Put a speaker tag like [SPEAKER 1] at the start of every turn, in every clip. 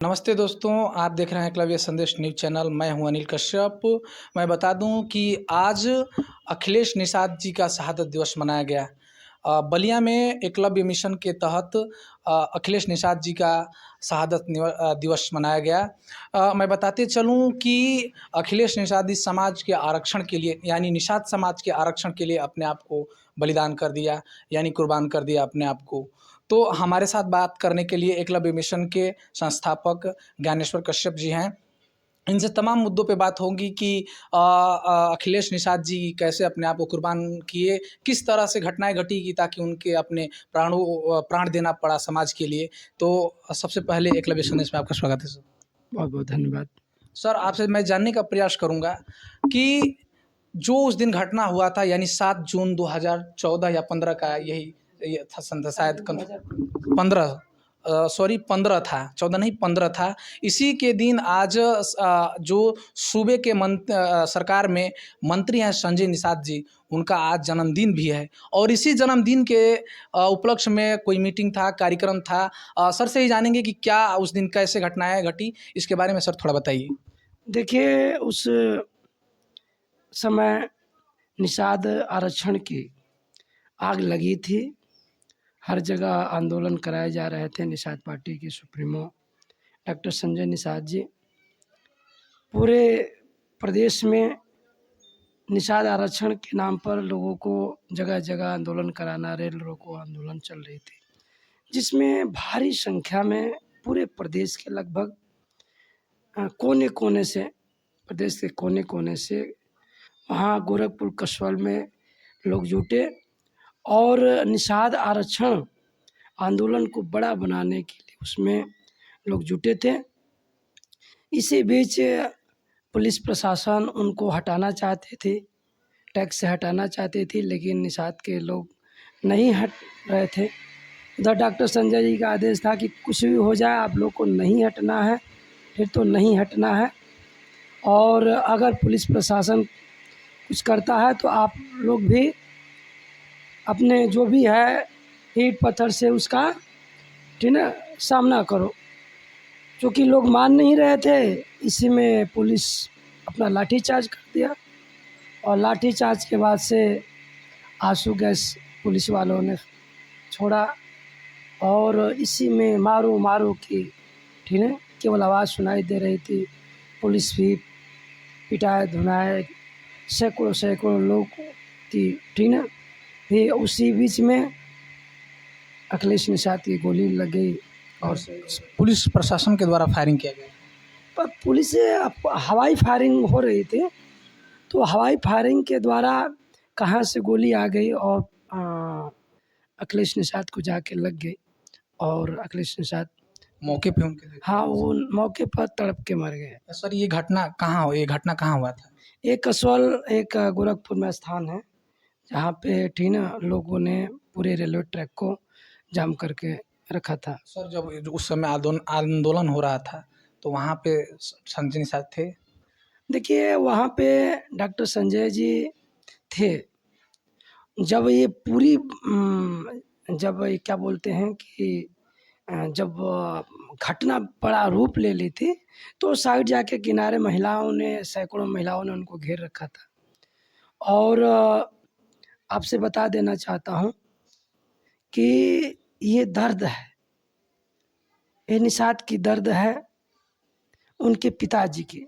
[SPEAKER 1] नमस्ते दोस्तों, आप देख रहे हैं एकलव्य संदेश न्यूज़ चैनल। मैं हूं अनिल कश्यप। मैं बता दूं कि आज अखिलेश निषाद जी का शहादत दिवस मनाया गया। बलिया में एकलव्य मिशन के तहत अखिलेश निषाद जी का शहादत दिवस मनाया गया। मैं बताते चलूं कि अखिलेश निषाद जी समाज के आरक्षण के लिए यानी निषाद समाज के आरक्षण के लिए अपने आप को बलिदान कर दिया, यानी कुर्बान कर दिया अपने आप को। तो हमारे साथ बात करने के लिए एकलव्य मिशन के संस्थापक ज्ञानेश्वर कश्यप जी हैं। इनसे तमाम मुद्दों पे बात होगी कि अखिलेश निषाद जी कैसे अपने आप को कुर्बान किए, किस तरह से घटनाएं घटी कि ताकि उनके अपने प्राण देना पड़ा समाज के लिए। तो सबसे पहले एकलव्य संदेश में आपका स्वागत है सर।
[SPEAKER 2] बहुत बहुत धन्यवाद।
[SPEAKER 1] सर, आपसे मैं जानने का प्रयास करूंगा कि जो उस दिन घटना हुआ था, यानी 7 जून 2014 या 15 का ये था शायद 15 15 था, 14 नहीं 15 था। इसी के दिन आज जो सूबे के सरकार में मंत्री हैं संजय निषाद जी, उनका आज जन्मदिन भी है। और इसी जन्मदिन के उपलक्ष्य में कोई मीटिंग था, कार्यक्रम था। सर से ही जानेंगे कि क्या उस दिन कैसे घटनाएं घटी, इसके बारे में सर थोड़ा बताइए।
[SPEAKER 2] देखिए, उस समय निषाद आरक्षण की आग लगी थी। हर जगह आंदोलन कराए जा रहे थे। निषाद पार्टी के सुप्रीमो डॉक्टर संजय निषाद जी पूरे प्रदेश में निषाद आरक्षण के नाम पर लोगों को जगह जगह आंदोलन कराना, रेल रोको आंदोलन चल रही थी, जिसमें भारी संख्या में पूरे प्रदेश के लगभग कोने कोने से, प्रदेश के कोने कोने से वहाँ गोरखपुर कसौल में लोग जुटे और निषाद आरक्षण आंदोलन को बड़ा बनाने के लिए उसमें लोग जुटे थे। इसी बीच पुलिस प्रशासन उनको हटाना चाहते थे, टैक्स से हटाना चाहते थे, लेकिन निषाद के लोग नहीं हट रहे थे। उधर डॉक्टर संजय जी का आदेश था कि कुछ भी हो जाए, आप लोग को नहीं हटना है, फिर तो नहीं हटना है। और अगर पुलिस प्रशासन कुछ करता है तो आप लोग भी अपने जो भी है ईंट पत्थर से उसका, ठीक है, सामना करो। क्योंकि लोग मान नहीं रहे थे, इसी में पुलिस अपना लाठीचार्ज कर दिया और लाठीचार्ज के बाद से आंसू गैस पुलिस वालों ने छोड़ा और इसी में मारो मारो की, ठीक है, केवल आवाज़ सुनाई दे रही थी। पुलिस भी पिटाए धुनाए, सैकड़ों सैकड़ों लोग की, ठीक है। फिर उसी बीच में अखिलेश निषाद की गोली लग गई और
[SPEAKER 1] पुलिस प्रशासन के द्वारा फायरिंग किया गया।
[SPEAKER 2] पर पुलिस से हवाई फायरिंग हो रही थी, तो हवाई फायरिंग के द्वारा कहाँ से गोली आ गई और अखिलेश निषाद को जाके लग गई और अखिलेश निषाद
[SPEAKER 1] मौके पे उनके
[SPEAKER 2] हाँ, वो मौके पर तड़प के मर गए।
[SPEAKER 1] सर, ये घटना कहाँ हुआ था?
[SPEAKER 2] एक कसौल, एक गोरखपुर में स्थान है जहाँ पे, ठीक ना, लोगों ने पूरे रेलवे ट्रैक को जाम करके रखा था।
[SPEAKER 1] सर, जब उस समय आंदोलन हो रहा था तो वहाँ पे संजय निषाद थे?
[SPEAKER 2] देखिए, वहाँ पे डॉक्टर संजय जी थे। जब ये पूरी जब ये क्या बोलते हैं कि जब घटना बड़ा रूप ले ली थी, तो साइड जाके किनारे महिलाओं ने, सैकड़ों महिलाओं ने उनको घेर रखा था। और आपसे बता देना चाहता हूँ कि ये दर्द है, ये निषाद की दर्द है उनके पिताजी की,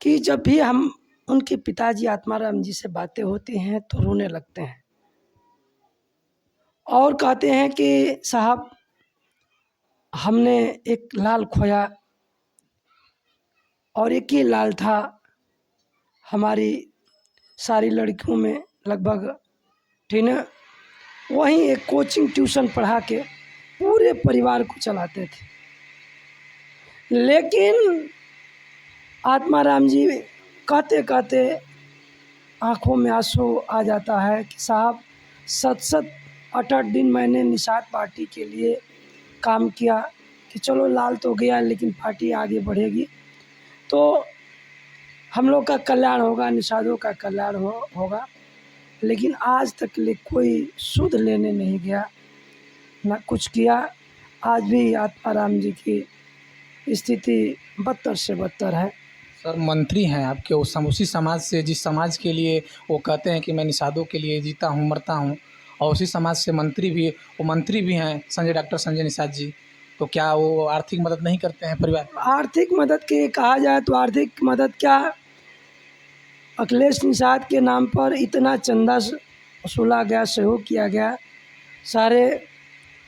[SPEAKER 2] कि जब भी हम उनके पिताजी आत्माराम जी से बातें होती हैं तो रोने लगते हैं और कहते हैं कि साहब, हमने एक लाल खोया और एक ही लाल था हमारी सारी लड़कियों में लगभग, ठीक है। वहीं एक कोचिंग ट्यूशन पढ़ा के पूरे परिवार को चलाते थे। लेकिन आत्माराम जी कहते कहते आँखों में आंसू आ जाता है कि साहब, 7-8 दिन मैंने निषाद पार्टी के लिए काम किया कि चलो लाल तो गया लेकिन पार्टी आगे बढ़ेगी तो हम लोग का कल्याण होगा, निषादों का कल्याण होगा। लेकिन आज तक ले कोई सुध लेने नहीं गया, ना कुछ किया। आज भी आत्माराम जी की स्थिति बदतर से बदतर है।
[SPEAKER 1] सर मंत्री हैं आपके उसी समाज से जिस समाज के लिए वो कहते हैं कि मैं निषादों के लिए जीता हूँ मरता हूँ, और उसी समाज से मंत्री भी हैं डॉक्टर संजय निषाद जी। तो क्या वो आर्थिक मदद नहीं करते हैं परिवार को?
[SPEAKER 2] आर्थिक मदद की कहा जाए तो आर्थिक मदद क्या, अखिलेश निषाद के नाम पर इतना चंदा वसूला गया, सहयोग किया गया सारे,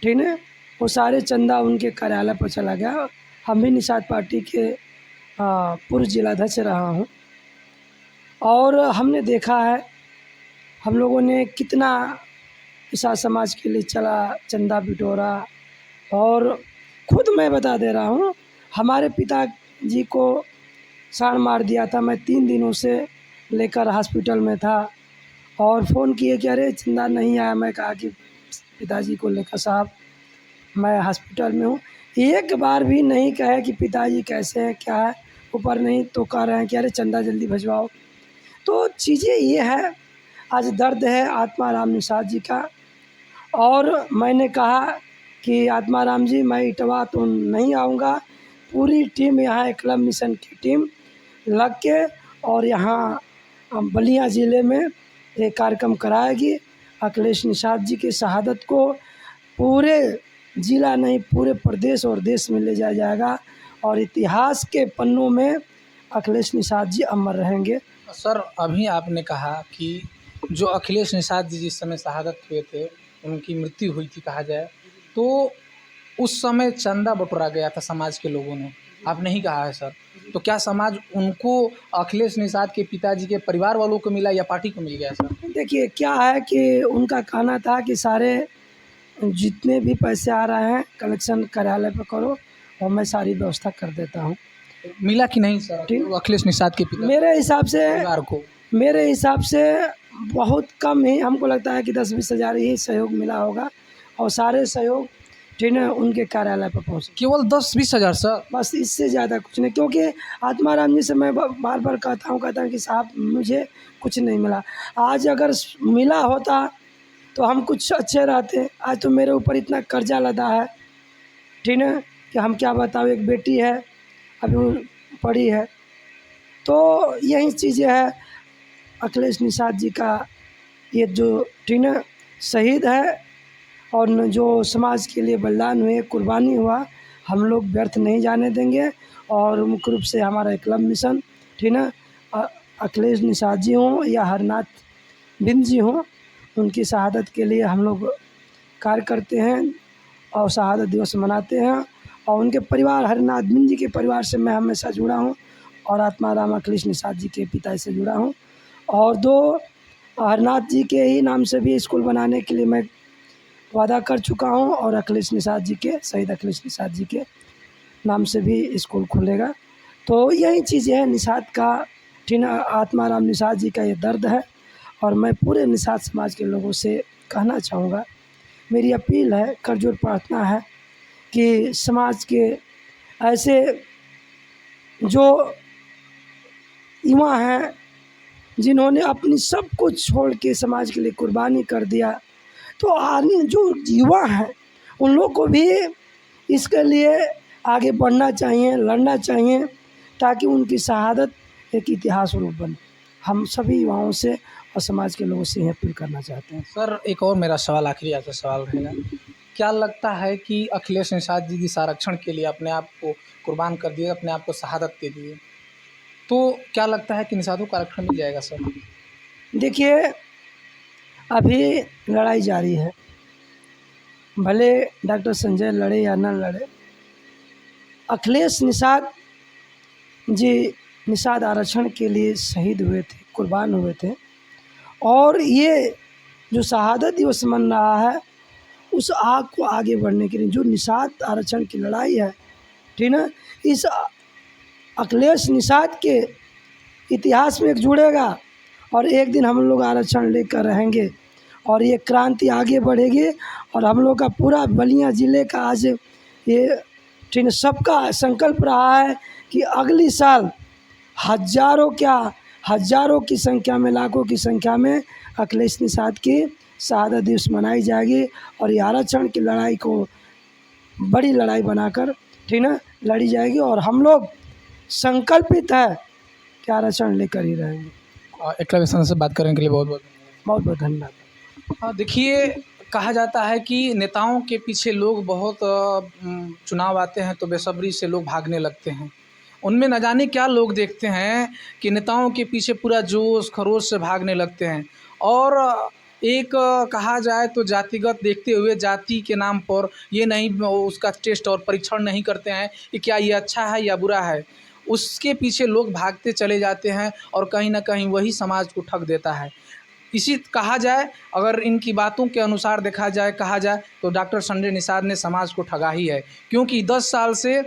[SPEAKER 2] ठीक है, वो सारे चंदा उनके कार्यालय पर चला गया। हम भी निषाद पार्टी के पूर्व जिलाध्यक्ष रहा हूँ और हमने देखा है हम लोगों ने कितना निषाद समाज के लिए चला, चंदा बिटोरा। और खुद मैं बता दे रहा हूँ, हमारे पिताजी को साड़ मार दिया था, मैं 3 दिनों से लेकर हॉस्पिटल में था और फ़ोन किए कि अरे चंदा नहीं आया। मैं कहा कि पिताजी को लेकर साहब मैं हॉस्पिटल में हूँ। एक बार भी नहीं कहे कि पिताजी कैसे हैं क्या है, ऊपर नहीं तो कह रहे हैं कि अरे चंदा जल्दी भिजवाओ। तो चीज़ें ये है, आज दर्द है आत्माराम निषाद जी का। और मैंने कहा कि आत्माराम जी मैं इटवा तो नहीं आऊँगा, पूरी टीम यहाँ एकलव्य मिशन की टीम लग के और यहाँ बलिया ज़िले में एक कार्यक्रम कराएगी। अखिलेश निषाद जी की शहादत को पूरे ज़िला नहीं पूरे प्रदेश और देश में ले जाया जाएगा और इतिहास के पन्नों में अखिलेश निषाद जी अमर रहेंगे।
[SPEAKER 1] सर अभी आपने कहा कि जो अखिलेश निषाद जी जिस समय शहादत हुए थे, उनकी मृत्यु हुई थी कहा जाए, तो उस समय चंदा बटोरा गया था समाज के लोगों ने, आपने ही कहा है सर। तो क्या समाज उनको अखिलेश निषाद के पिताजी के परिवार वालों को मिला या पार्टी को मिल गया सर?
[SPEAKER 2] देखिए क्या है कि उनका कहना था कि सारे जितने भी पैसे आ रहे हैं कलेक्शन कार्यालय पे करो और मैं सारी व्यवस्था कर देता हूँ।
[SPEAKER 1] मिला कि नहीं सर
[SPEAKER 2] ठीक।
[SPEAKER 1] अखिलेश निषाद के पिता
[SPEAKER 2] मेरे हिसाब से
[SPEAKER 1] परिवार को?
[SPEAKER 2] मेरे हिसाब से बहुत कम ही, हमको लगता है कि 10-20 हज़ार ही सहयोग मिला होगा और सारे सहयोग ठीक है उनके कार्यालय पर पहुँचे।
[SPEAKER 1] केवल 10-20 हज़ार सर?
[SPEAKER 2] बस इससे ज़्यादा कुछ नहीं, क्योंकि आत्माराम जी से मैं बार बार कहता हूँ कि साहब मुझे कुछ नहीं मिला। आज अगर मिला होता तो हम कुछ अच्छे रहते। आज तो मेरे ऊपर इतना कर्जा लदा है, ठीक है, कि हम क्या बताओ, एक बेटी है अभी वो पड़ी है। तो यही चीज़ें है, अखिलेश निषाद जी का ये जो ठीक है शहीद है और जो समाज के लिए बलिदान हुए, कुर्बानी हुआ, हम लोग व्यर्थ नहीं जाने देंगे। और मुख्य रूप से हमारा एकलव्य मिशन ठीक है, अखिलेश निषाद जी हों या हरनाथ बिंद जी हों, उनकी शहादत के लिए हम लोग कार्य करते हैं और शहादत दिवस मनाते हैं। और उनके परिवार हरनाथ बिंद जी के परिवार से मैं हमेशा जुड़ा हूँ और आत्माराम अखिलेश निषाद जी के पिता से जुड़ा हूँ। और 2 हरनाथ जी के ही नाम से भी स्कूल बनाने के लिए मैं वादा कर चुका हूँ और अखिलेश निषाद जी के, शहीद अखिलेश निषाद जी के नाम से भी स्कूल खुलेगा। तो यही चीज़ें हैं निषाद का, ठीक है, आत्माराम निषाद जी का ये दर्द है। और मैं पूरे निषाद समाज के लोगों से कहना चाहूँगा, मेरी अपील है, करजोर प्रार्थना है कि समाज के ऐसे जो युवा हैं जिन्होंने अपनी सब कुछ छोड़ के समाज के लिए कुर्बानी कर दिया, तो आदमी जो युवा हैं उन लोग को भी इसके लिए आगे बढ़ना चाहिए, लड़ना चाहिए, ताकि उनकी शहादत एक इतिहास रूप बने। हम सभी युवाओं से और समाज के लोगों से अपील करना चाहते हैं।
[SPEAKER 1] सर एक और मेरा सवाल, आखिरी आपसे सवाल रहेगा, क्या लगता है कि अखिलेश निषाद जी जिस आरक्षण के लिए अपने आप को कुर्बान कर दिए, अपने आप को शहादत दे दिए, तो क्या लगता है कि निषादों को आरक्षण मिल जाएगा सर?
[SPEAKER 2] देखिए अभी लड़ाई जारी है, भले डॉक्टर संजय लड़े या न लड़े, अखिलेश निषाद जी निषाद आरक्षण के लिए शहीद हुए थे, कुर्बान हुए थे। और ये जो शहादत दिवस मन रहा है, उस आग को आगे बढ़ने के लिए जो निषाद आरक्षण की लड़ाई है, ठीक है, इस अखिलेश निषाद के इतिहास में एक जुड़ेगा और एक दिन हम लोग आरक्षण लेकर रहेंगे और ये क्रांति आगे बढ़ेगी। और हम लोग का पूरा बलिया ज़िले का आज ये ठीक है सबका संकल्प रहा है कि अगली साल हज़ारों की संख्या में, लाखों की संख्या में अखिलेश निषाद की शहादत दिवस मनाई जाएगी और ये आरक्षण की लड़ाई को बड़ी लड़ाई बनाकर, ठीक ना, लड़ी जाएगी और हम लोग संकल्पित है कि आरक्षण लेकर ही रहेंगे।
[SPEAKER 1] एकलव्य संघ से बात करने के लिए बहुत बहुत
[SPEAKER 2] बहुत बहुत धन्यवाद।
[SPEAKER 1] हाँ, देखिए, कहा जाता है कि नेताओं के पीछे लोग बहुत चुनाव आते हैं तो बेसब्री से लोग भागने लगते हैं। उनमें न जाने क्या लोग देखते हैं कि नेताओं के पीछे पूरा जोश खरोश से भागने लगते हैं और एक कहा जाए तो जातिगत देखते हुए जाति के नाम पर ये नहीं उसका टेस्ट और परीक्षण नहीं करते हैं कि क्या ये अच्छा है या बुरा है। उसके पीछे लोग भागते चले जाते हैं और कहीं न कहीं वही समाज को ठग देता है। इसी कहा जाए, अगर इनकी बातों के अनुसार देखा जाए, कहा जाए तो डॉक्टर संजय निषाद ने समाज को ठगा ही है, क्योंकि 10 साल से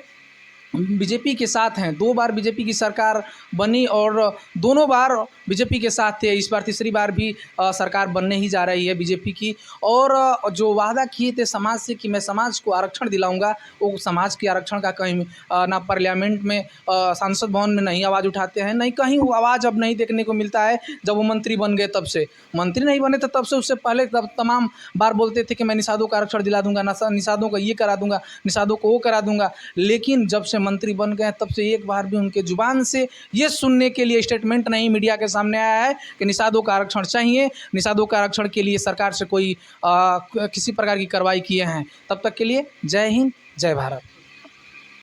[SPEAKER 1] बीजेपी के साथ हैं। 2 बार बीजेपी की सरकार बनी और दोनों बार बीजेपी के साथ थे। इस बार तीसरी बार भी सरकार बनने ही जा रही है बीजेपी की। और जो वादा किए थे समाज से कि मैं समाज को आरक्षण दिलाऊंगा, वो समाज के आरक्षण का कहीं ना पार्लियामेंट में सांसद भवन में नहीं आवाज़ उठाते हैं, नहीं कहीं वो आवाज़ अब नहीं देखने को मिलता है। जब वो मंत्री बन गए तब से, मंत्री नहीं बने थे तब से, उससे पहले तब तमाम बार बोलते थे कि मैं निषादों का आरक्षण दिला दूंगा, निषादों को ये करा दूंगा, निषादों को वो करा दूंगा। लेकिन जब से मंत्री बन गए तब से एक बार भी उनके जुबान से ये सुनने के लिए स्टेटमेंट नहीं मीडिया के सामने आया है कि निषादों का आरक्षण चाहिए, निषादों का आरक्षण के लिए सरकार से कोई किसी प्रकार की कार्रवाई किए हैं। तब तक के लिए जय हिंद, जय भारत।